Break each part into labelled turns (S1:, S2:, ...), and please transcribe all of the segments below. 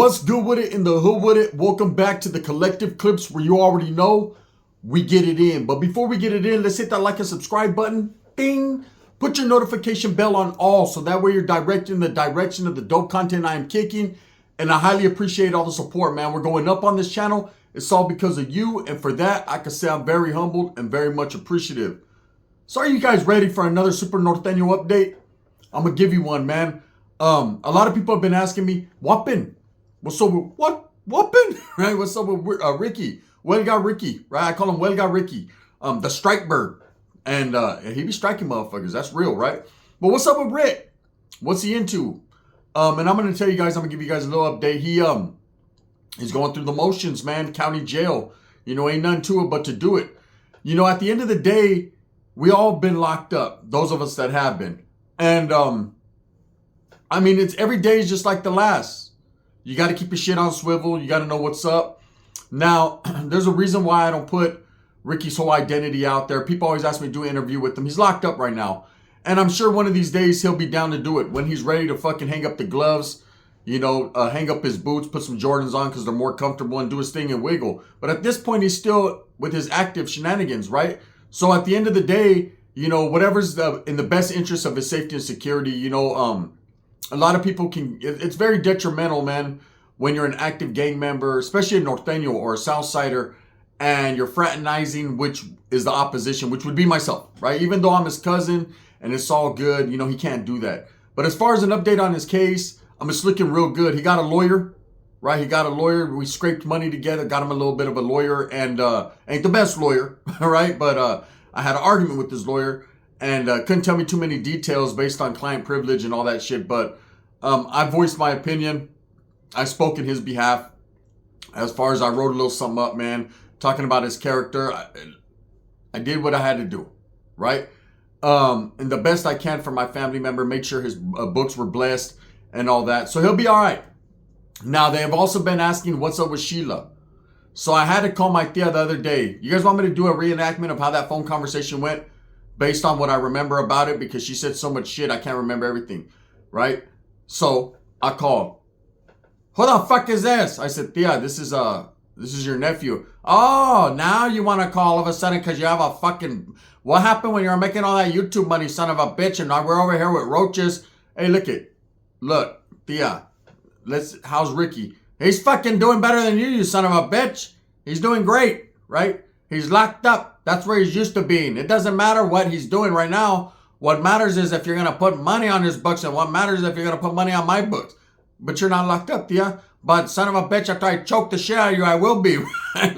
S1: What's good with it in the hood with it? Welcome back to the collective clips where you already know we get it in. But before we get it in, let's hit that like and subscribe button. Bing! Put your notification bell on all so that way you're directed in the direction of the dope content I am kicking. And I highly appreciate all the support, man. We're going up on this channel. It's all because of you. And for that, I can say I'm very humbled and very much appreciative. So are you guys ready for another Super Norteno update? I'm going to give you one, man. A lot of people have been asking me, Whoppin'? What's up with Whoppin'? Right? What's up with Ricky? Huelga Ricky, right? I call him Huelga Ricky. The strike bird. And he be striking motherfuckers. That's real, right? But what's up with Rick? What's he into? And I'm going to tell you guys, I'm going to give you guys a little update. He's going through the motions, man. County jail. You know, ain't nothing to it but to do it. You know, at the end of the day, we all been locked up. Those of us that have been. And, I mean, it's every day is just like the last. You got to keep your shit on swivel. You got to know what's up. Now, there's a reason why I don't put Ricky's whole identity out there. People always ask me to do an interview with him. He's locked up right now. And I'm sure one of these days he'll be down to do it. When he's ready to fucking hang up the gloves, you know, hang up his boots, put some Jordans on because they're more comfortable and do his thing and wiggle. But at this point, he's still with his active shenanigans, right? So at the end of the day, you know, whatever's in the best interest of his safety and security, you know, a lot of people it's very detrimental, man, when you're an active gang member, especially a Norteno or a Southsider, and you're fraternizing, which is the opposition, which would be myself, right? Even though I'm his cousin and it's all good, you know, he can't do that. But as far as an update on his case, it's looking real good. He got a lawyer, right? He got a lawyer. We scraped money together, got him a little bit of a lawyer, and ain't the best lawyer, right? But I had an argument with this lawyer, and couldn't tell me too many details based on client privilege and all that shit. But I voiced my opinion. I spoke in his behalf. As far as I wrote a little something up, man, talking about his character. I did what I had to do, right? And the best I can for my family member, make sure his books were blessed and all that. So he'll be all right. Now, they have also been asking what's up with Sheila. So I had to call my tia the other day. You guys want me to do a reenactment of how that phone conversation went based on what I remember about it? Because she said so much shit, I can't remember everything, right? So I called. Who the fuck is this? I said, tia, this is your nephew. Oh, now you want to call all of a sudden because you have a fucking... What happened when you were making all that YouTube money, son of a bitch, and now we're over here with roaches? Hey, look, tia, how's Ricky? He's fucking doing better than you son of a bitch. He's doing great, right? He's locked up. That's where he's used to being. It doesn't matter what he's doing right now. What matters is if you're going to put money on his books, and what matters is if you're going to put money on my books. But you're not locked up, tia. But son of a bitch, after I choke the shit out of you, I will be.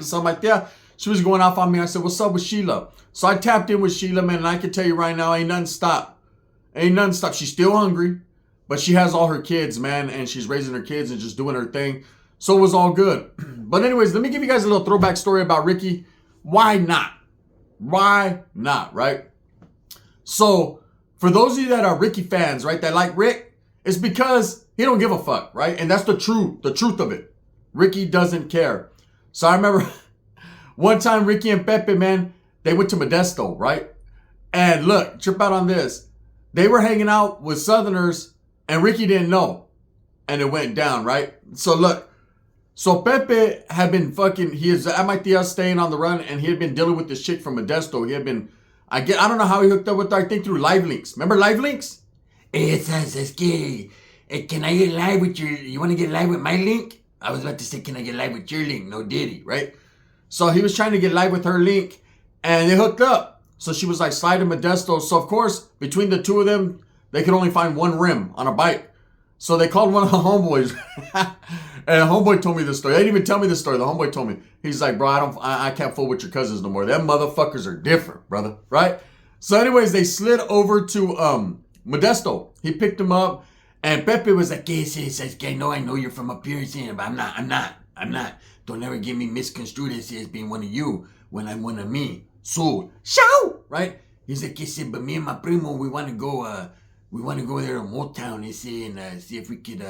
S1: So my tia, she was going off on me. I said, what's up with Sheila? So I tapped in with Sheila, man, and I can tell you right now, ain't nothing stop. Ain't nothing stop. She's still hungry, but she has all her kids, man, and she's raising her kids and just doing her thing. So it was all good. But anyways, let me give you guys a little throwback story about Ricky. Why not? Why not, right? So for those of you that are Ricky fans, right, that like Rick, it's because he don't give a fuck, right? And that's the truth of it. Ricky doesn't care. So I remember one time Ricky and Pepe, man, they went to Modesto, right? And look, trip out on this. They were hanging out with Southerners and Ricky didn't know. And it went down, right? So look, so Pepe had been he is at my tia staying on the run, and he had been dealing with this chick from Modesto. He had been, I don't know how he hooked up with her, I think through Live Links. Remember Live Links? Es que, can I get live with you want to get live with my link? I was about to say, can I get live with your link? No diddy, right? So he was trying to get live with her link, and they hooked up. So she was like sliding Modesto. So of course, between the two of them, they could only find one rim on a bike. So they called one of the homeboys. And the homeboy told me this story. They didn't even tell me this story. The homeboy told me. He's like, bro, I can't fool with your cousins no more. Them motherfuckers are different, brother. Right? So anyways, they slid over to Modesto. He picked him up. And Pepe was like, ¿Qué es eso? Es que I know you're from up here, but I'm not. Don't ever get me misconstrued as being one of you when I'm one of me. So, shout! Right? He's like, ¿Qué es? But me and my primo, we want to go there to Motown and see if we could,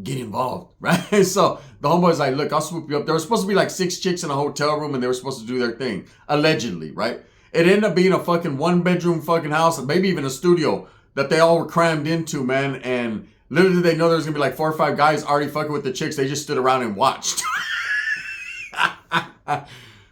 S1: get involved, right? So the homeboy's like, look, I'll swoop you up. There was supposed to be like 6 chicks in a hotel room and they were supposed to do their thing. Allegedly, right? It ended up being a fucking 1-bedroom fucking house, and maybe even a studio that they all were crammed into, man. And Little did they know there was going to be like 4 or 5 guys already fucking with the chicks. They just stood around and watched.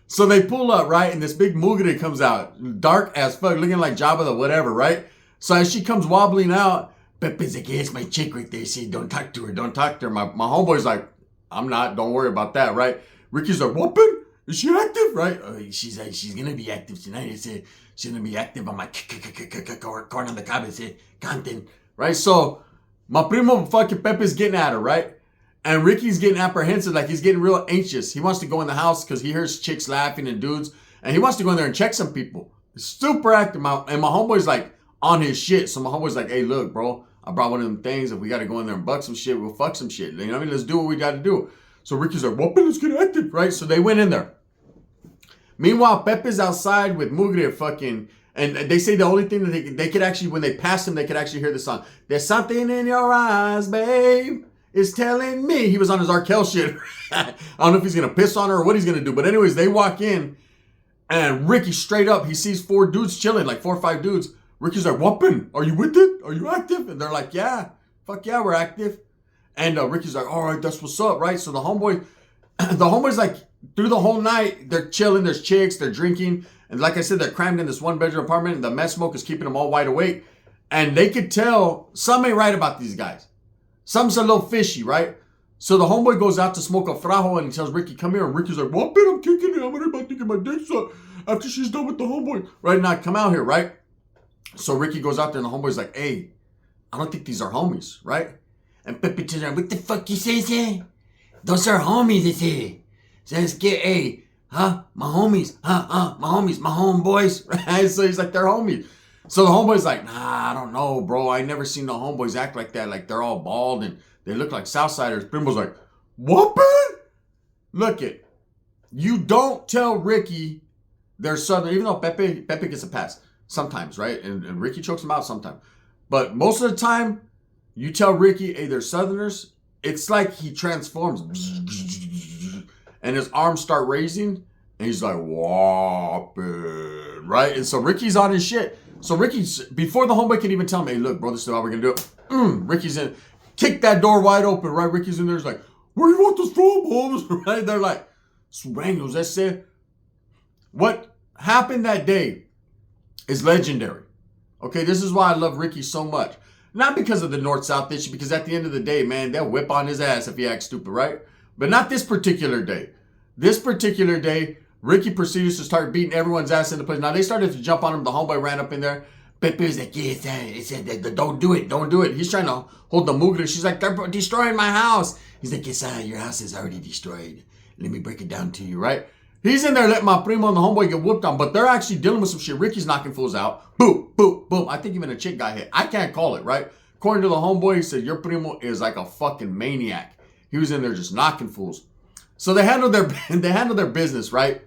S1: So they pull up, right? And this big mugre comes out. Dark as fuck, looking like Jabba the whatever, right? So as she comes wobbling out, Pepe's like, hey, it's my chick right there. See, don't talk to her. Don't talk to her. My homeboy's like, I'm not. Don't worry about that, right? Ricky's like, whooping? Is she active, right? She's like, she's going to be active tonight. I said, she's going to be active on my corner on the cabeza, content, right? So my primo fucking Pepe's getting at her, right? And Ricky's getting apprehensive, like he's getting real anxious. He wants to go in the house because he hears chicks laughing and dudes. And he wants to go in there and check some people. He's super active. And my homeboy's like on his shit. So my homeboy's like, hey, look, bro. I brought one of them things. If we got to go in there and buck some shit, we'll fuck some shit. You know what I mean? Let's do what we got to do. So Ricky's like, whoopin', let's get active, right? So they went in there. Meanwhile, Pepe's outside with Mugre fucking... And they say the only thing that they could actually... When they passed him, they could actually hear the song. There's something in your eyes, babe. It's telling me. He was on his Arkell shit. I don't know if he's going to piss on her or what he's going to do. But anyways, they walk in. And Ricky straight up, he sees 4 dudes chilling. Like 4 or 5 dudes. Ricky's like, whoopin', are you with it? Are you active? And they're like, yeah. Fuck yeah, we're active. And Ricky's like, all right, that's what's up, right? So the homeboy's like, through the whole night, they're chilling. There's chicks, they're drinking. And like I said, they're crammed in this 1-bedroom apartment. And the meth smoke is keeping them all wide awake. And they could tell, some ain't right about these guys. Some's a little fishy, right? So the homeboy goes out to smoke a frajo and he tells Ricky, come here. And Ricky's like, well, I'm kicking it. I'm worried about thinking my dick's up after she's done with the homeboy. Right now, come out here, right? So Ricky goes out there and the homeboy's like, hey, I don't think these are homies, right? And Pepe turns around, what the fuck you say? Those are homies, they say. Says, hey, huh? My homies, my homies, my homeboys, right? So he's like, they're homies. So the homeboy's like, nah, I don't know, bro. I never seen the homeboys act like that. Like, they're all bald and they look like Southsiders. Primo's like, whoopin'? Look it. You don't tell Ricky they're Southern, even though Pepe gets a pass sometimes, right? And Ricky chokes him out sometimes. But most of the time, you tell Ricky, hey, they're Southerners. It's like he transforms. And his arms start raising. And he's like, whoppin', right? And so Ricky's on his shit. So Ricky's, before the homeboy can even tell him, hey, look, bro, this is how we're going to do it. Ricky's in, kick that door wide open, right? Ricky's in there. He's like, where do you want this from, Holmes? Right? They're like, Swangles, that's it. What happened that day is legendary. Okay, this is why I love Ricky so much. Not because of the North-South issue, because at the end of the day, man, they'll whip on his ass if he acts stupid, right? But not this particular day. This particular day, Ricky proceeds to start beating everyone's ass into place. Now, they started to jump on him. The homeboy ran up in there. Pepe was like, yeah, he said, don't do it, don't do it. He's trying to hold the mugre. She's like, they're destroying my house. He's like, yes, your house is already destroyed. Let me break it down to you, right? He's in there letting my primo and the homeboy get whooped on, but they're actually dealing with some shit. Ricky's knocking fools out. Boom, boom, boom. I think even a chick got hit. I can't call it, right? According to the homeboy, he said, your primo is like a fucking maniac. He was in there just knocking fools. So they handled their business, right?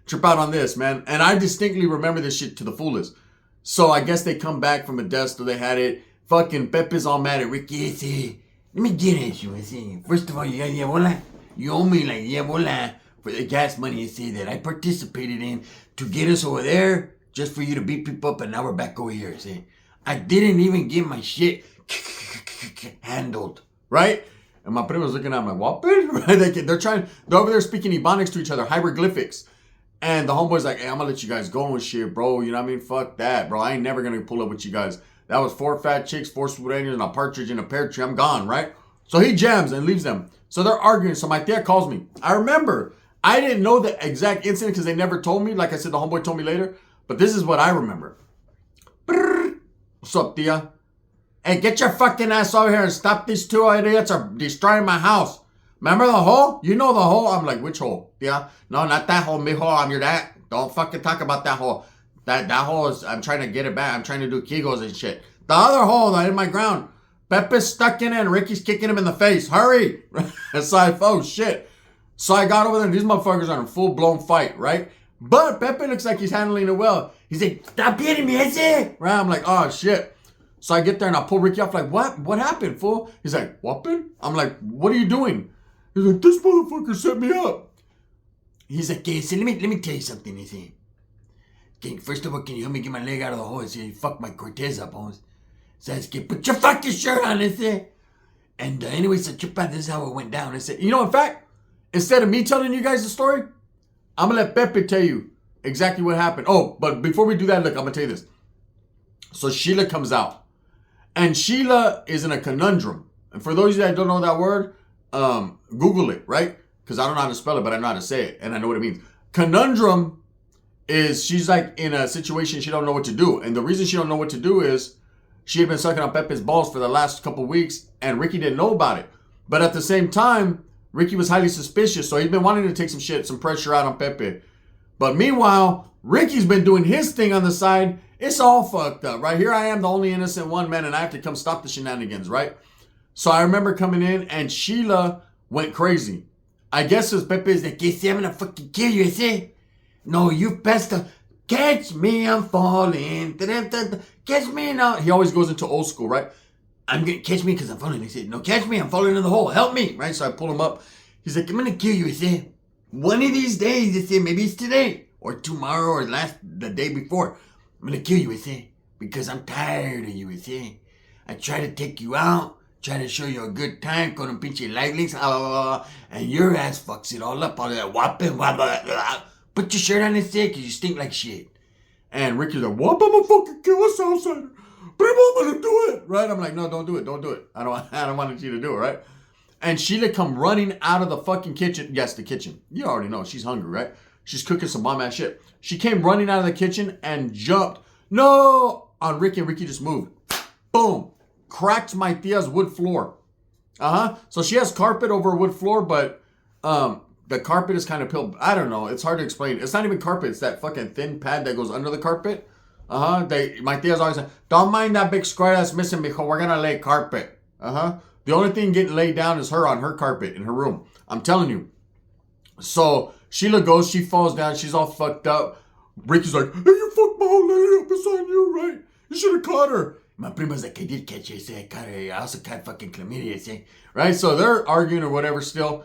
S1: Trip out on this, man. And I distinctly remember this shit to the fullest. So I guess they come back from Modesto. They had it. Fucking Pepe's all mad at Ricky. Let me get at you. First of all, you got Yebola. You owe me like Yebola for the gas money you say that I participated in to get us over there just for you to beat people up, and now we're back over here. See, I didn't even get my shit handled, right? And my primo's looking at my whopping, right? They're over there speaking Ebonics to each other, hieroglyphics. And the homeboy's like, hey, I'm gonna let you guys go and shit, bro. You know what I mean? Fuck that, bro. I ain't never gonna pull up with you guys. That was 4 fat chicks, 4 Sureños, and a partridge in a pear tree. I'm gone, right? So he jams and leaves them. So they're arguing. So my tia calls me. I remember, I didn't know the exact incident because they never told me. Like I said, the homeboy told me later. But this is what I remember. What's up, tia? Hey, get your fucking ass over here and stop these 2 idiots are destroying my house. Remember the hole? You know the hole? I'm like, which hole? Yeah. No, not that hole, mijo. I'm your dad. Don't fucking talk about that hole. That hole is, I'm trying to get it back. I'm trying to do Kegels and shit. The other hole in my ground. Pepe's stuck in it and Ricky's kicking him in the face. Hurry. It's like, oh shit. So I got over there and these motherfuckers are in a full-blown fight, right? But Pepe looks like he's handling it well. He's like, stop hitting me, ese. Right? I'm like, oh shit. So I get there and I pull Ricky off like, what? What happened, fool? He's like, whooping? I'm like, what are you doing? He's like, this motherfucker set me up. He's like, okay, so let me tell you something. He said, okay, first of all, can you help me get my leg out of the hole? He said, fuck my Cortez up, Holmes.
S2: Says, put your fucking shirt on, I said. And anyway, so Chupa, this is how it went down. I said,
S1: You know, in fact, instead of me telling you guys the story, I'm going to let Pepe tell you exactly what happened. Oh, but before we do that, look, I'm going to tell you this. So Sheila comes out. And Sheila is in a conundrum. And for those of you that don't know that word, Google it, right? Because I don't know how to spell it, but I know how to say it. And I know what it means. Conundrum is she's like in a situation she don't know what to do. And the reason she don't know what to do is she had been sucking on Pepe's balls for the last couple weeks. And Ricky didn't know about it. But at the same time, Ricky was highly suspicious. So he's been wanting to take some pressure out on Pepe. But meanwhile, Ricky's been doing his thing on the side. It's all fucked up, right? Here I am, the only innocent one, man, and I have to come stop the shenanigans, right? So I remember coming in, and Sheila went crazy. I guess it's Pepe's like,
S2: I'm gonna fucking kill you, I say. No, you best to catch me, I'm falling. Catch me now.
S1: He always goes into old school, right?
S2: I'm gonna catch me because I'm falling. I said, no, catch me, I'm falling in the hole. Help me, right?
S1: So I pull him up.
S2: He's like, I'm gonna kill you, I say. One of these days, I say, maybe it's today, or tomorrow, or the day before. I'm gonna kill you, I say, because I'm tired of you, I say. I try to take you out, try to show you a good time, con un pinche live links, and your ass fucks it all up, all that whopping, put your shirt on, I say, because you stink like shit.
S1: And Ricky's like, what? I'm gonna fucking kill us outside. But I'm gonna do it, right? I'm like, no, don't do it. I don't want you to do it, right? And Sheila come running out of the fucking kitchen. Yes, the kitchen. You already know she's hungry, right? She's cooking some bomb ass shit. She came running out of the kitchen and jumped. No! On Ricky, and Ricky just moved. Boom. Cracked my tia's wood floor. So she has carpet over wood floor, but the carpet is kind of peeled. I don't know. It's hard to explain. It's not even carpet. It's that fucking thin pad that goes under the carpet. My tia's always like, don't mind that big square that's missing, mijo. We're gonna lay carpet. The only thing getting laid down is her on her carpet in her room. I'm telling you. So Sheila goes, she falls down, she's all fucked up. Ricky's like, hey, you fucked my old lady up beside you, right? You should have caught her.
S2: My prima's like, I did catch her, I say, I caught her. I also caught fucking chlamydia, I say.
S1: Right? So they're arguing or whatever still.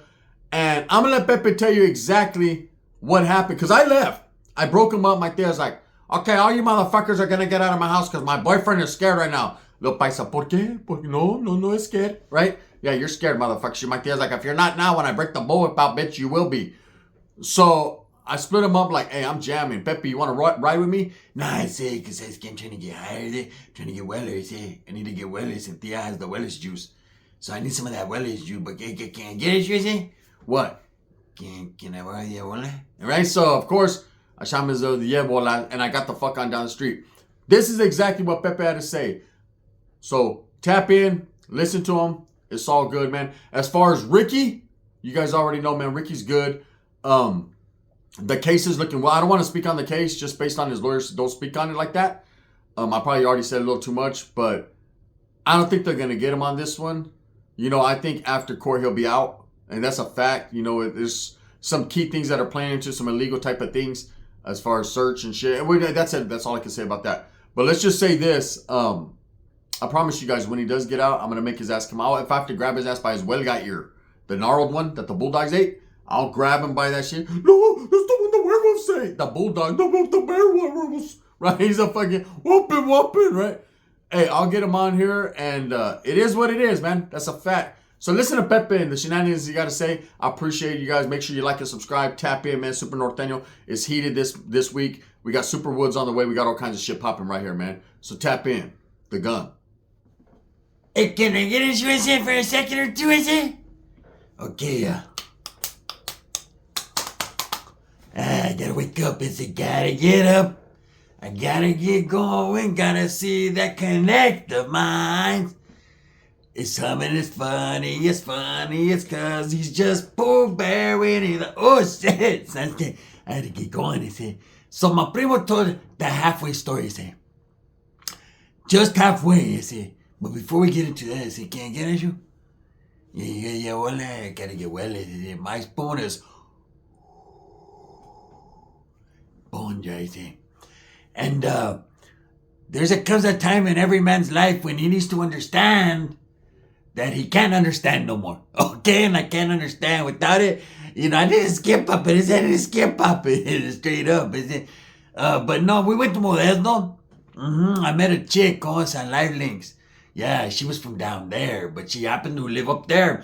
S1: And I'm going to let Pepe tell you exactly what happened. Because I left. I broke him up. My tia's like, okay, all you motherfuckers are going to get out of my house because my boyfriend is scared right now. Lo paisa, ¿por qué? Porque no es scared. Right? Yeah, you're scared, motherfucker. My tia's like, if you're not now, when I break the bullwhip out, bitch, you will be. So I split him up like, hey, I'm jamming. Pepe, you want to ride with me?
S2: Nah, I say, because I'm trying to get higher, trying to get Wellers, I need to get Wellers, and Tia has the Wellers juice. So I need some of that Wellers juice, but can I get it, you say?
S1: What?
S2: Can I borrow the Ebola?
S1: Right, so of course, I shot the Ebola, and I got the fuck on down the street. This is exactly what Pepe had to say. So tap in, listen to him. It's all good, man. As far as Ricky, you guys already know, man, Ricky's good. The case is looking well. I don't want to speak on the case just based on his lawyers. Don't speak on it like that. I probably already said a little too much, but I don't think they're going to get him on this one. You know, I think after court he'll be out, and that's a fact. You know, there's some key things that are playing into some illegal type of things as far as search and shit. That's it. That's all I can say about that. But let's just say this. I promise you guys, when he does get out, I'm going to make his ass come out. If I have to grab his ass by his huelga ear, the gnarled one that the bulldogs ate, I'll grab him by that shit. No, that's the one the werewolves say. The bulldog, the bear werewolves. Right? He's a fucking whooping, right? Hey, I'll get him on here, and it is what it is, man. That's a fact. So listen to Pepe and the shenanigans you got to say. I appreciate you guys. Make sure you like and subscribe. Tap in, man. Super Norteno is heated this week. We got Super Woods on the way. We got all kinds of shit popping right here, man. So tap in. The gun.
S2: Hey, can I get his USA for a second or two, is it? Okay, I gotta wake up, gotta get up. I gotta get going, gotta see that connect of mine. It's humming, it's funny, it's cause he's just Pooh Bear when he's like, oh shit. I had to get going, he said. So my primo told the halfway story, he said. Just halfway, he said. But before we get into that, he said, can I get at you? Yeah, well, I gotta get well. My spoon is bone dry, see. And comes a time in every man's life when he needs to understand that he can't understand no more. Okay, and I can't understand without it. You know, I didn't skip up it. I didn't skip up it straight up. But no, we went to Modesto. I met a chick on some live links. Yeah, she was from down there, but she happened to live up there.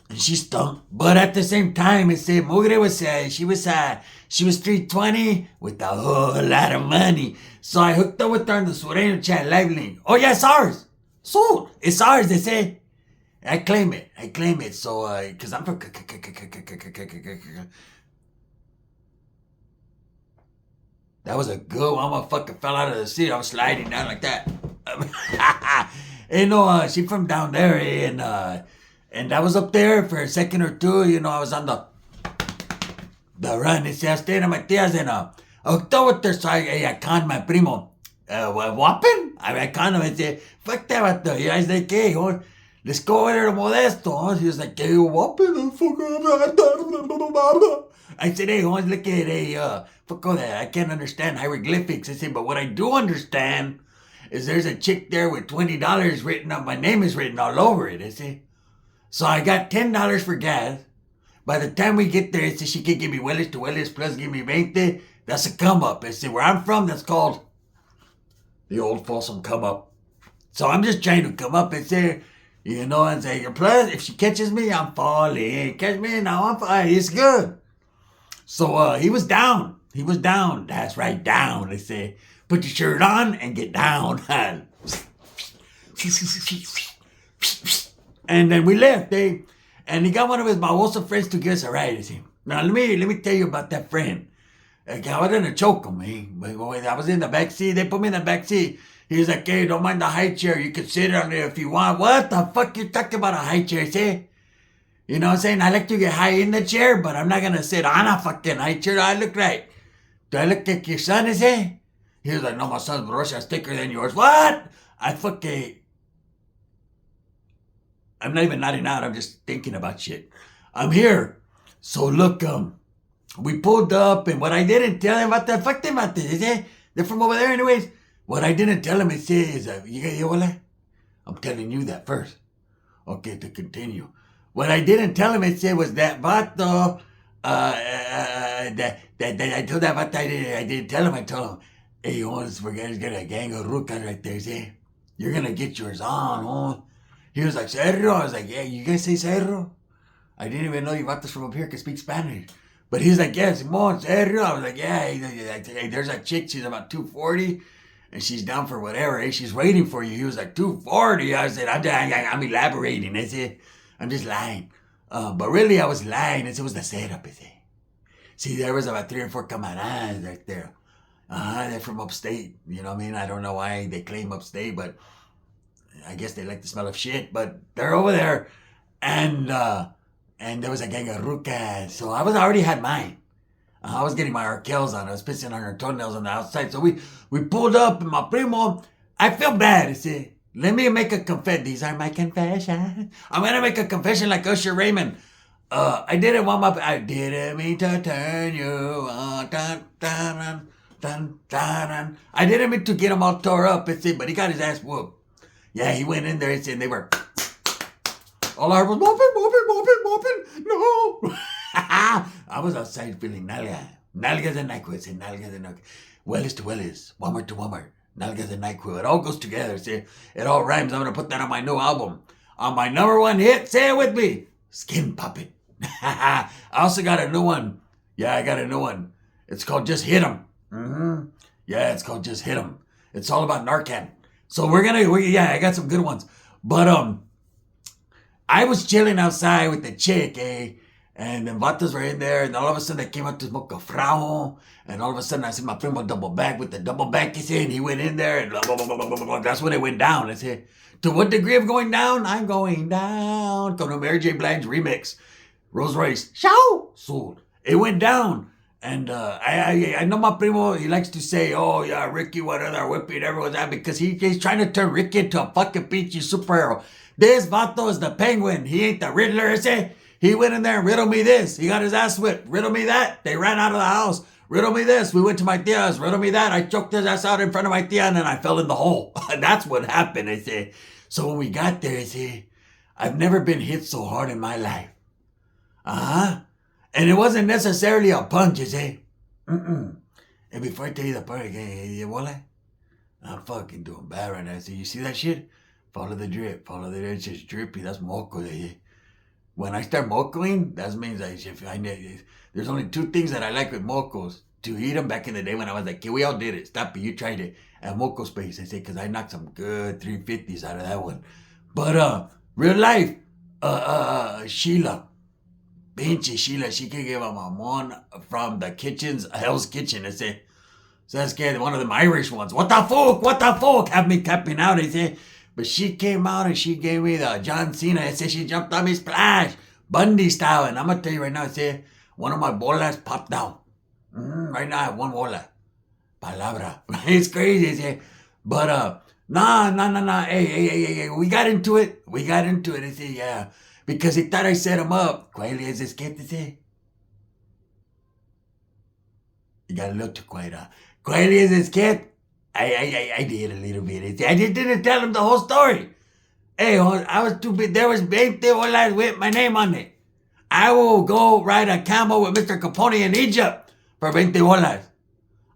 S2: And she stunk. But at the same time, it said Mugre was she was 320 with a whole lot of money. So I hooked up with her on the Sureño chat live link. Oh yeah, it's ours. Sold. It's ours, they say. I claim it. So cause I'm from that was a good one. I fucking fell out of the seat. I was sliding down like that. She from down there, and I was up there for a second or two. I was on the run. I stayed at my tia's and I hooked up with her. So I conned my primo. Whopping? I conned him and said, fuck that vato. I was like, hey, let's go over there to Modesto. He was like, hey, whopping? I said, hey, look at it. Fuck all that. I can't understand hieroglyphics. I said, but what I do understand is there's a chick there with $20 written up. My name is written all over it. I said, so I got $10 for gas. By the time we get there, I said, she can give me Willis to Willis plus give me 20. That's a come up. I said, where I'm from, that's called the old Folsom come up. So I'm just trying to come up and say, and say, plus, if she catches me, I'm falling. Catch me, now I'm falling. It's good. So he was down. That's right, down. They say, put your shirt on and get down. And then we left, and he got one of his baboso friends to give us a ride. I said, now let me tell you about that friend. I wasn't a choke him, I was in the back seat. They put me in the back seat. He was like, hey, don't mind the high chair. You can sit on there if you want. What the fuck you talking about a high chair, see? You know what I'm saying? I like to get high in the chair, but I'm not going to sit on a fucking high chair. I look right. Do I look like your son, is he? He was like, no, my son's Russia's thicker than yours. What? I'm not even nodding out. I'm just thinking about shit. I'm here. So look, we pulled up, and what I didn't tell him about that, fuck them about this, is it? They're from over there anyways. What I didn't tell him is, I'm telling you that first. Okay, to continue. What I didn't tell him was that vato, that I told that vato, I didn't tell him. I told him, hey, we're gonna get a gang of rucas right there, see? You're gonna get yours on. He was like, Cerro? I was like, yeah, you guys say Cerro? I didn't even know you vatos from up here could speak Spanish. But he's like, yeah, Simon, Cerro? I was like, yeah. Hey, there's a chick, she's about 240, and she's down for whatever. She's waiting for you. He was like, 240? I said, I'm elaborating. I said, I'm just lying. But really, I was lying. It was the setup, is it? See, there was about 3 or 4 camaradas right there. They're from upstate. You know what I mean? I don't know why they claim upstate, but I guess they like the smell of shit. But they're over there. And there was a gang of rucas. So I already had mine. I was getting my Arkells on. I was pissing on her toenails on the outside. So we pulled up, and my primo, I feel bad, you see. Let me make a confession. These are my confessions. I'm going to make a confession like Usher Raymond. I didn't mean to turn you on. Dun, dun, dun, dun, dun. I didn't mean to get him all tore up, but he got his ass whooped. Yeah, he went in there, and they were... All I heard was, mopping, no. I was outside feeling nalgas and NyQuil, Willis to Willis, Walmart to Walmart, nalgas and NyQuil. It all goes together, see? It all rhymes. I'm going to put that on my new album. On my #1 hit, say it with me, Skin Puppet. I also got a new one. Yeah, I got a new one. It's called Just Hit 'Em. Mm-hmm. Yeah, it's called Just Hit 'Em. It's all about Narcan. So I got some good ones. But, I was chilling outside with the chick, and the vatos were in there, and all of a sudden they came out to smoke a frao, and all of a sudden I see my primo double back with the double back, and he went in there, and blah, blah, blah, blah, blah, blah. That's when it went down. I said, to what degree of going down? I'm going down. Come to Mary J. Blige remix. Rolls Royce. Show! Sold. It went down. And I know my primo, he likes to say, oh, yeah, Ricky, what other whipping everyone's at, because he's trying to turn Ricky into a fucking peachy superhero. This vato is the Penguin. He ain't the Riddler, is he? He went in there and riddled me this. He got his ass whipped. Riddle me that. They ran out of the house. Riddle me this. We went to my tia's. Riddle me that. I choked his ass out in front of my tia, and then I fell in the hole. That's what happened, I say. So when we got there, I say, I've never been hit so hard in my life. And it wasn't necessarily a punch, you say. And before I tell you the part again, I'm fucking doing bad right now. So you see that shit? Follow the drip. Follow the drip. It's just drippy. That's moco. When I start mocoing, that means there's only two things that I like with mocos. To eat them back in the day when I was like, we all did it. Stop it. You tried it. At Moco Space, I say, because I knocked some good 350s out of that one. But real life, Sheila. Pinche Sheila, she can give a mamon from the kitchens, Hell's Kitchen. I say, that's good. One of them Irish ones. What the fuck? What the fuck? Have me tapping out. I say, but she came out and she gave me the John Cena. I say, she jumped on me splash, Bundy style. And I'm going to tell you right now, I say, one of my bolas popped down. Right now I have one bola. Palabra. It's crazy, I say. But, nah. Hey. We got into it. I say, yeah. Because he thought I set him up. ¿Cuál es this kid to say? You got a little too quiet, huh? ¿Cuál es this kid? I did a little bit. I just didn't tell him the whole story. Hey, I was too big. There was 20 bolas with my name on it. I will go ride a camel with Mr. Capone in Egypt for 20 bolas.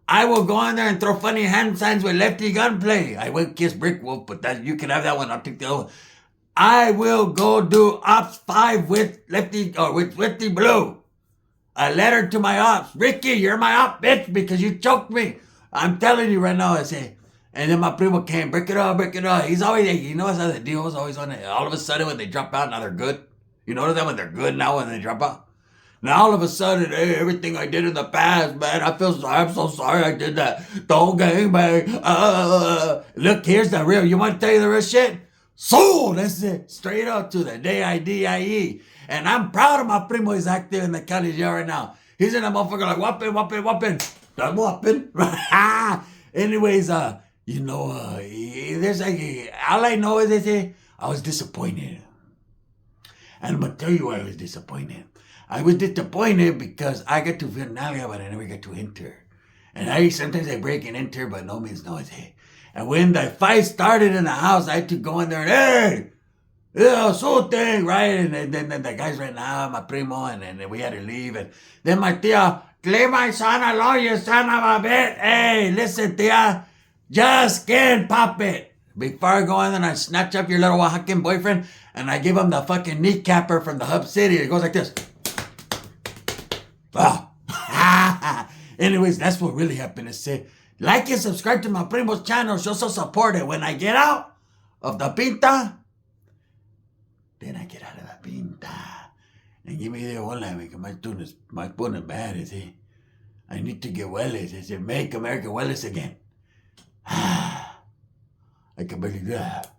S2: I will go in there and throw funny hand signs with Lefty Gunplay. I will kiss Brick Wolf, but you can have that one. I'll take the other one. I will go do Ops 5 with Lefty Blue. A letter to my ops. Ricky, you're my op, bitch, because you choked me. I'm telling you right now, I say. And then my primo came, break it up. He's always, you know how the deal was always on it. All of a sudden when they drop out, now they're good. You notice that when they're good now when they drop out? Now all of a sudden, hey, everything I did in the past, man, I'm so sorry I did that. Don't gang bang. Look, here's the real. You want to tell you the real shit? So that's it. Straight up to the day I die. And I'm proud of my primo. He's active in the county jail right now. He's in a motherfucker like whopping. I'm whopping. Anyways, there's like, all I know is they say, I was disappointed. And I'm going to tell you why I was disappointed. I was disappointed because I got to Finalia, but I never got to enter. And sometimes I break and enter, but no means no. And when the fight started in the house, I had to go in there and, hey, yeah, so thing, right? And then the guys right now, my primo, and then we had to leave. And then my tia, leave my son alone, you son of a bitch. Hey, listen, tia, just can't pop it. Before I go in there and I snatch up your little Oaxacan boyfriend and I give him the fucking kneecapper from the Hub City. It goes like this. Oh. Anyways, that's what really happened. Like and subscribe to my primo's channel. Show some support. And when I get out of the pinta, then I get out of the pinta. And give me the hola, because my spoon is bad. I need to get wellness. Make America wellness again. I can barely do that.